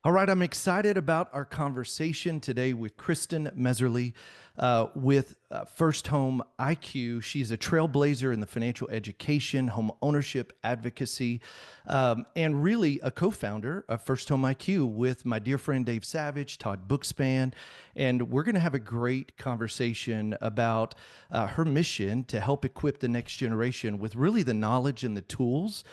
All right, I'm excited about our conversation today with Kristen Messerli with First Home IQ. She's a trailblazer in the financial education, home ownership advocacy, and really a co-founder of First Home IQ with my dear friend Dave Savage, Todd Bookspan. And we're going to have a great conversation about her mission to help equip the next generation with really the knowledge and the tools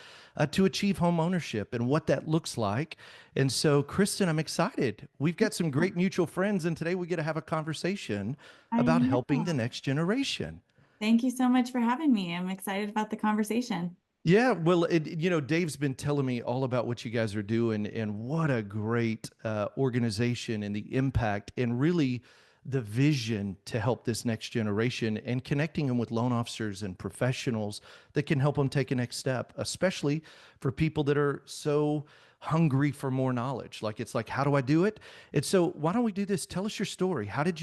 to achieve home ownership and what that looks like. And so, Kristen, I'm excited. We've got some great mutual friends, and today we get to have a conversation I about helping the know. next generation. Thank you so much for having me. I'm excited about the conversation. Yeah, well, Dave's been telling me all about what you guys are doing and what a great organization and the impact and really the vision to help this next generation and connecting them with loan officers and professionals that can help them take a next step, especially for people that are so hungry for more knowledge. Like it's like, how do I do it? And so why don't we do this? Tell us your story. How did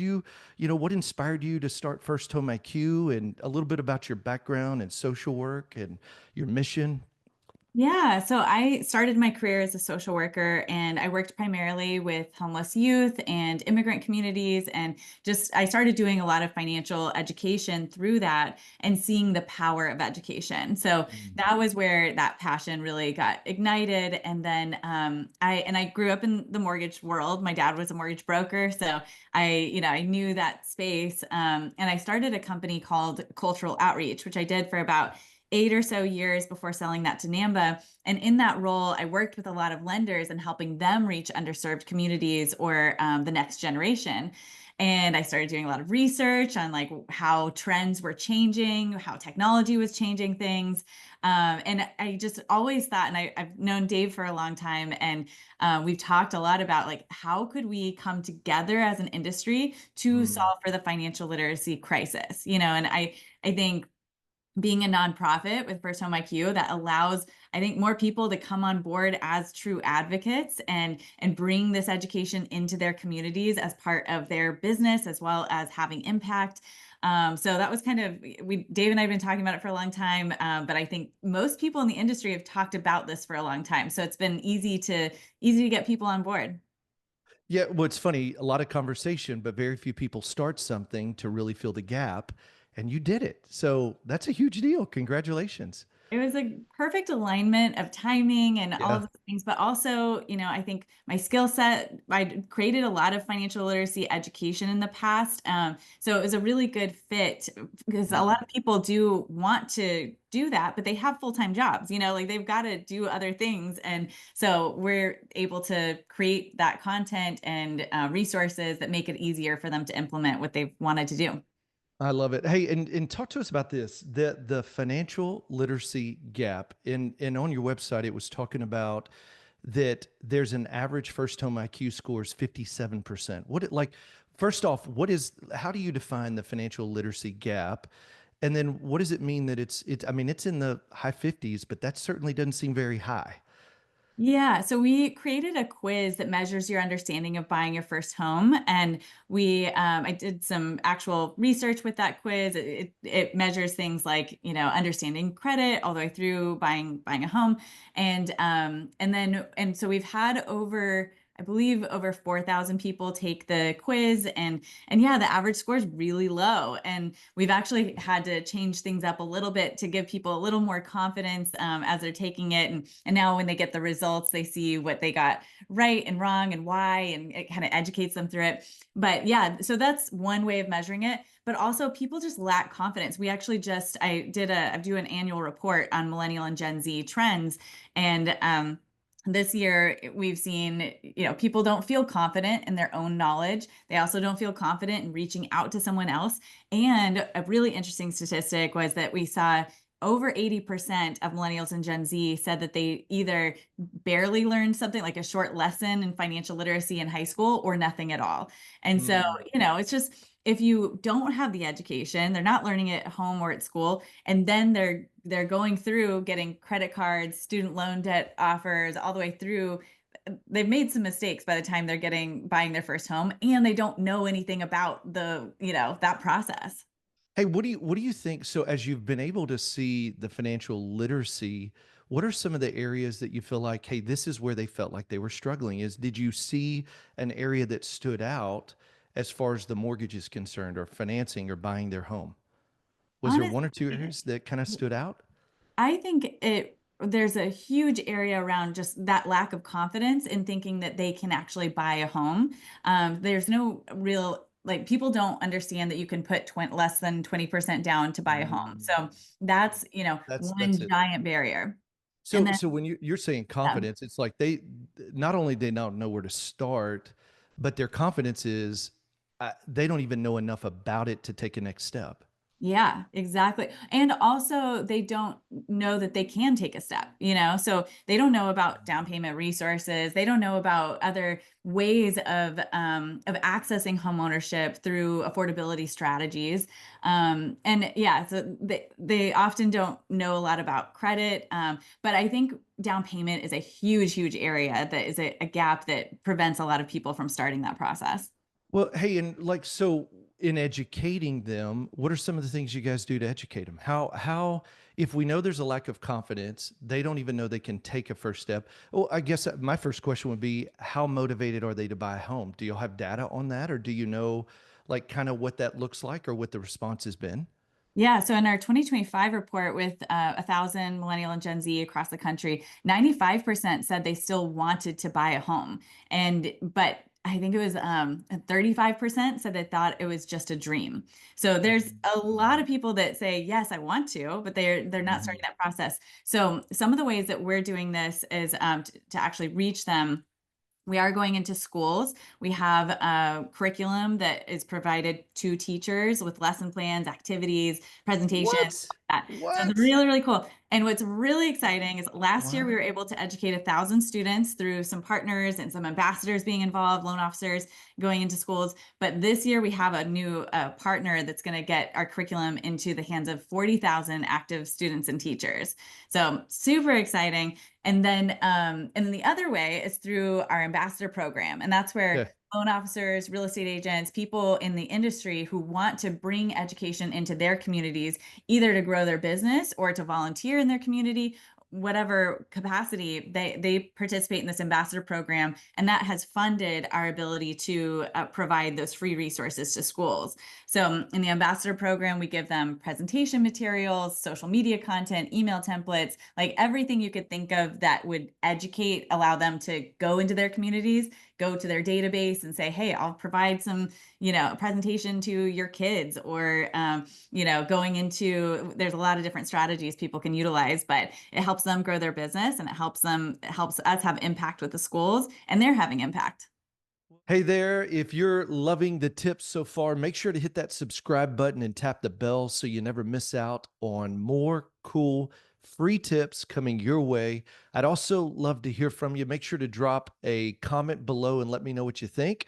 what inspired you to start First Home IQ and a little bit about your background and social work and your mission? Yeah, so I started my career as a social worker and I worked primarily with homeless youth and immigrant communities and just I started doing a lot of financial education through that and seeing the power of education. So Mm. that was where that passion really got ignited. And then I grew up in the mortgage world. My dad was a mortgage broker, so I knew that space. And I started a company called Cultural Outreach, which I did for about 8 or so years before selling that to NAMBA. And in that role, I worked with a lot of lenders and helping them reach underserved communities or the next generation. And I started doing a lot of research on like how trends were changing, how technology was changing things. And I just always thought, and I've known Dave for a long time, and we've talked a lot about like how could we come together as an industry to Mm. solve for the financial literacy crisis, and I think being a nonprofit with First Home IQ that allows, I think, more people to come on board as true advocates and bring this education into their communities as part of their business as well as having impact. So that was kind of Dave and I have been talking about it for a long time, but I think most people in the industry have talked about this for a long time. So it's been easy to get people on board. Yeah, well, it's funny, a lot of conversation, but very few people start something to really fill the gap, and you did it. So that's a huge deal. Congratulations. It was a perfect alignment of timing and all of Yeah. those things, but also, I think my skill set, I created a lot of financial literacy education in the past. So it was a really good fit because a lot Mhm. of people do want to do that, but they have full-time jobs, like they've got to do other things. And so we're able to create that content and resources that make it easier for them to implement what they've wanted to do. I love it. Hey, and talk to us about this, the financial literacy gap. And on your website, it was talking about that there's an average first home IQ score is 57%. First off, how do you define the financial literacy gap? And then what does it mean that I mean, it's in the high 50s, but that certainly doesn't seem very high. Yeah, so we created a quiz that measures your understanding of buying your first home, and I did some actual research with that quiz. It measures things like understanding credit all the way through buying a home, and so we've had over, I believe, over 4,000 people take the quiz, and yeah, the average score is really low, and we've actually had to change things up a little bit to give people a little more confidence as they're taking it, and now when they get the results, they see what they got right and wrong and why, and it kind of educates them through it. But yeah, so that's one way of measuring it. But also, people just lack confidence. We actually just I do an annual report on Millennial and Gen Z trends, and this year we've seen people don't feel confident in their own knowledge. They also don't feel confident in reaching out to someone else. And a really interesting statistic was that we saw over 80% of millennials and Gen Z said that they either barely learned something like a short lesson in financial literacy in high school or nothing at all. And so, Mm. it's just if you don't have the education, they're not learning it at home or at school, and then they're going through getting credit cards, student loan debt offers, all the way through. They've made some mistakes by the time they're getting buying their first home, and they don't know anything about that process. Hey, what do you think? So, as you've been able to see the financial literacy, what are some of the areas that you feel like, hey, this is where they felt like they were struggling? Did you see an area that stood out as far as the mortgage is concerned, or financing, or buying their home? Was there one or two Honestly, areas that kind of stood out? I think there's a huge area around just that lack of confidence in thinking that they can actually buy a home. There's no real, like, people don't understand that you can put less than 20% down to buy a home. Mm. So that's, That's one it. giant barrier. And So, then, so when you're saying yeah. confidence, it's like they not only they don't know where to start, but their confidence is they don't even know enough about it to take a next step. Yeah, exactly. And also they don't know that they can take a step, so they don't know about down payment resources. They don't know about other ways of accessing homeownership through affordability strategies. And yeah, so they often don't know a lot about credit. But I think down payment is a huge, huge area that is a gap that prevents a lot of people from starting that process. Well, hey, and like, so in educating them, what are some of the things you guys do to educate them? If we know there's a lack of confidence, they don't even know they can take a first step. Well, I guess my first question would be, how motivated are they to buy a home? Do you have data on that, or do you know, like, kind of what that looks like or what the response has been? Yeah, so in our 2025 report with 1,000 millennial and Gen Z across the country, 95% said they still wanted to buy a home. But I think it was 35% said they thought it was just a dream. So there's a lot of people that say, yes, I want to, but they're not Mhm. starting that process. So some of the ways that we're doing this is to actually reach them. We are going into schools. We have a curriculum that is provided to teachers with lesson plans, activities, presentations, What? like that. So it's What? really, really cool. And what's really exciting is last year we Wow. were able to educate 1,000 students through some partners and some ambassadors being involved, loan officers going into schools. But this year we have a new partner that's going to get our curriculum into the hands of 40,000 active students and teachers. So super exciting. And then the other way is through our ambassador program. And that's where Okay. loan officers, real estate agents, people in the industry who want to bring education into their communities, either to grow their business or to volunteer in their community, whatever capacity, they participate in this ambassador program. And that has funded our ability to provide those free resources to schools. So in the ambassador program, we give them presentation materials, social media content, email templates, like everything you could think of that would educate, allow them to go into their communities, go to their database and say, hey, I'll provide some, a presentation to your kids, or, going into, there's a lot of different strategies people can utilize, but it helps them grow their business, and it helps us have impact with the schools, and they're having impact. Hey there, if you're loving the tips so far, make sure to hit that subscribe button and tap the bell so you never miss out on more cool free tips coming your way. I'd also love to hear from you. Make sure to drop a comment below and let me know what you think,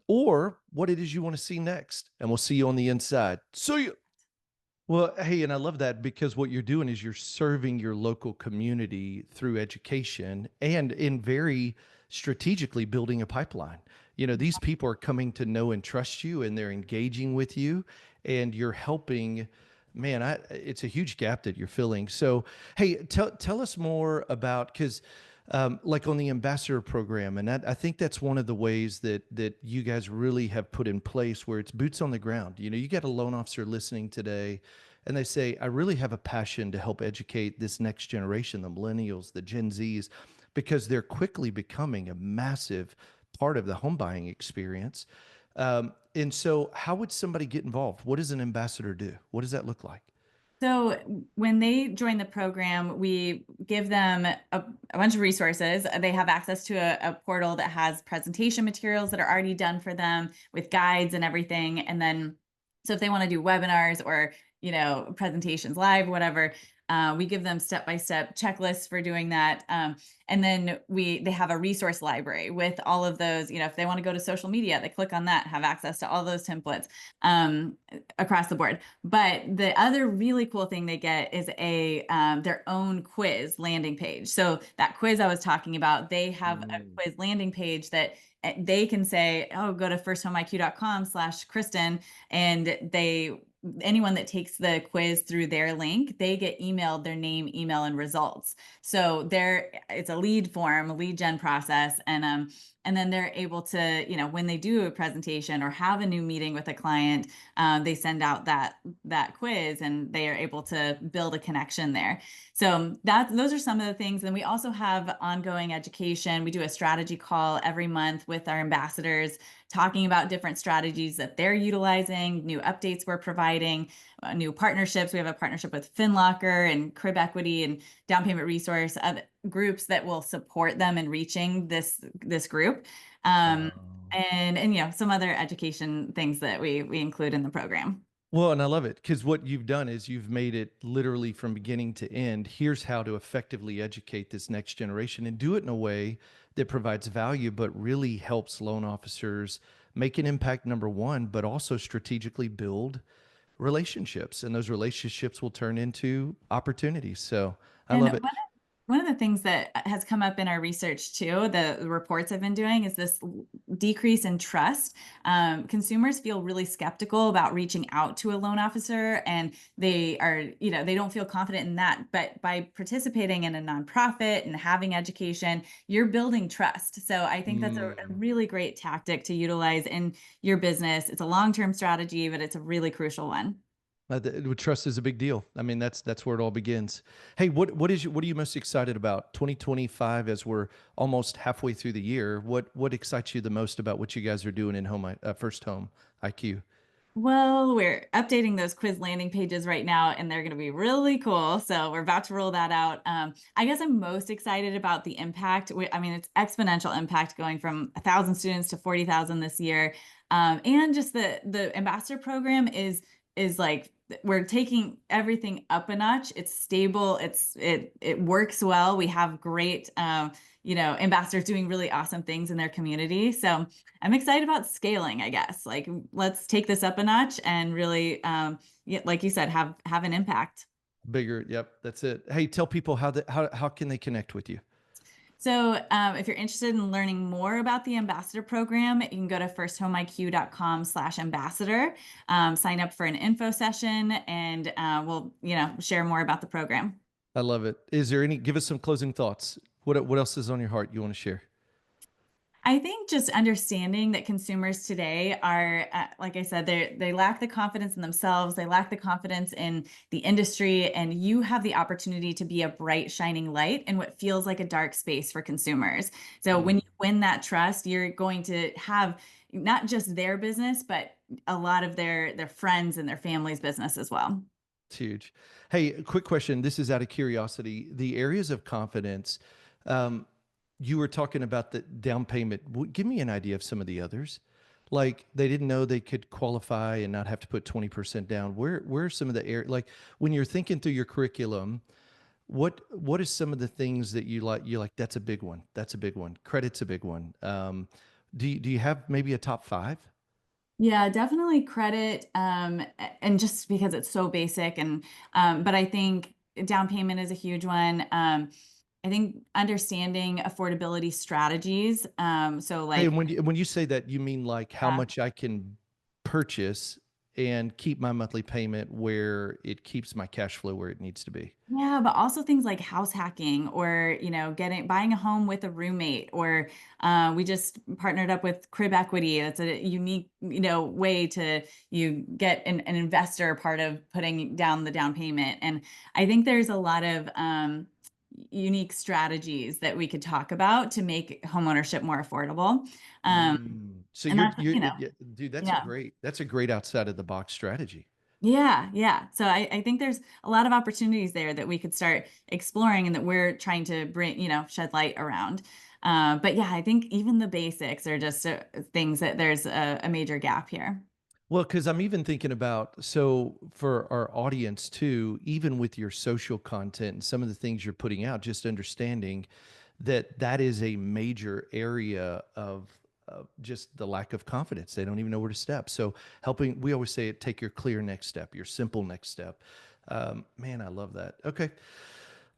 or what it is you want to see next. And we'll see you on the inside. See you. Well, hey, and I love that, because what you're doing is you're serving your local community through education and in very strategically building a pipeline. These people are coming to know and trust you, and they're engaging with you, and you're helping. Man, it's a huge gap that you're filling. So, hey, tell us more about, because like on the ambassador program, and I think that's one of the ways that you guys really have put in place, where it's boots on the ground. You got a loan officer listening today, and they say, I really have a passion to help educate this next generation, the millennials, the Gen Zs, because they're quickly becoming a massive part of the home buying experience. And so, how would somebody get involved? What does an ambassador do? What does that look like? So when they join the program, we give them a bunch of resources. They have access to a portal that has presentation materials that are already done for them with guides and everything. And then, so if they want to do webinars or, presentations live, whatever, we give them step-by-step checklists for doing that. And then they have a resource library with all of those, if they want to go to social media, they click on that, have access to all those templates across the board. But the other really cool thing they get is their own quiz landing page. So that quiz I was talking about, they have a Mm. quiz landing page that they can say, oh, go to firsthomeiq.com/Kristen, and anyone that takes the quiz through their link, they get emailed their name, email, and results. So it's a lead form, a lead gen process. And then they're able to, when they do a presentation or have a new meeting with a client, they send out that quiz and they are able to build a connection there. So those are some of the things. And we also have ongoing education. We do a strategy call every month with our ambassadors, talking about different strategies that they're utilizing, new updates we're providing, new partnerships. We have a partnership with FinLocker and Crib Equity and Down Payment Resource, groups that will support them in reaching this group. Wow. And some other education things that we include in the program. Well, and I love it because what you've done is you've made it literally from beginning to end. Here's how to effectively educate this next generation and do it in a way that provides value, but really helps loan officers make an impact, number one, but also strategically build relationships. And those relationships will turn into opportunities. So I And love it. one of the things that has come up in our research too, the reports I've been doing, is this decrease in trust. Consumers feel really skeptical about reaching out to a loan officer, and they don't feel confident in that. But by participating in a nonprofit and having education, you're building trust. So I think that's a Mm. really great tactic to utilize in your business. It's a long-term strategy, but it's a really crucial one. Trust is a big deal. I mean, that's where it all begins. Hey, what are you most excited about 2025 as we're almost halfway through the year? What excites you the most about what you guys are doing in First Home IQ? Well, we're updating those quiz landing pages right now, and they're going to be really cool. So we're about to roll that out. I guess I'm most excited about the impact. I mean, it's exponential impact going from 1,000 students to 40,000 this year. And just the ambassador program is like, we're taking everything up a notch. It's stable. It works well. We have great, ambassadors doing really awesome things in their community. So I'm excited about scaling, I guess. Like, let's take this up a notch and really, like you said, have an impact. Bigger. Yep, that's it. Hey, tell people how can they connect with you? So if you're interested in learning more about the ambassador program, you can go to firsthomeiq.com/ambassador, sign up for an info session, and we'll, share more about the program. I love it. Give us some closing thoughts. What else is on your heart you want to share? I think just understanding that consumers today are, like I said, they lack the confidence in themselves. They lack the confidence in the industry, and you have the opportunity to be a bright, shining light in what feels like a dark space for consumers. So when Mm, you win that trust, you're going to have not just their business, but a lot of their friends and their family's business as well. it's huge. Hey, a quick question. This is out of curiosity. The areas of confidence, um, you were talking about the down payment. Give me an idea of some of the others. Like they didn't know they could qualify and not have to put 20% down. Where are some of the areas, like when you're thinking through your curriculum, what is some of the things that you're like, that's a big one. That's a big one. Credit's a big one. Do you have maybe a top five? Yeah, definitely credit. And just because it's so basic, and but I think down payment is a huge one. I think understanding affordability strategies. So Hey, like, and when you say that, you mean like how yeah, much I can purchase and keep my monthly payment where it keeps my cash flow where it needs to be. yeah, but also things like house hacking, or buying a home with a roommate, or we just partnered up with Crib Equity. That's a unique way to you get an investor part of putting down the down payment. And I think there's a lot of unique strategies that we could talk about to make homeownership more affordable. So And that's yeah, dude, yeah. that's a great outside of the box strategy. Yeah, yeah. So I think there's a lot of opportunities there that we could start exploring and that we're trying to bring, shed light around. But yeah, I think even the basics are just things that there's a major gap here. Well, because I'm even thinking about, so for our audience too, even with your social content and some of the things you're putting out, just understanding that that is a major area of just the lack of confidence. They don't even know where to step. So helping, we always say it, take your clear next step, your simple next step. Man, I love that. Okay.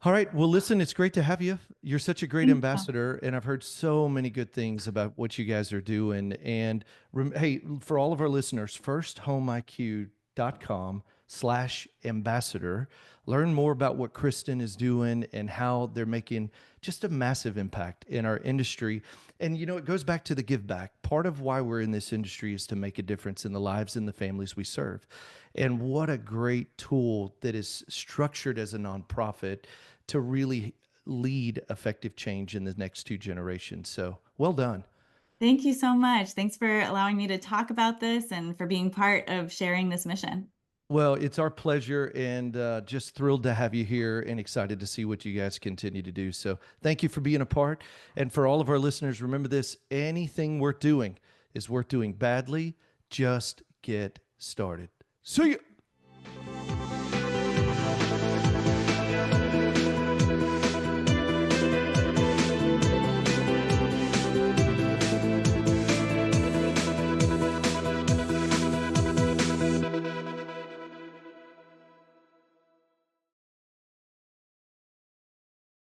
All right. Well, listen, it's great to have you. You're such a great Thank you. ambassador, and I've heard so many good things about what you guys are doing. And hey, for all of our listeners, First Home IQ homeowners.com/ambassador. Learn more about what Kristen is doing and how they're making just a massive impact in our industry. And it goes back to the give back. Part of why we're in this industry is to make a difference in the lives and the families we serve. And what a great tool that is structured as a nonprofit to really lead effective change in the next two generations. So well done. Thank you so much. Thanks for allowing me to talk about this and for being part of sharing this mission. Well, it's our pleasure and just thrilled to have you here and excited to see what you guys continue to do. So thank you for being a part. And for all of our listeners, remember this: anything worth doing is worth doing badly. Just get started. See ya.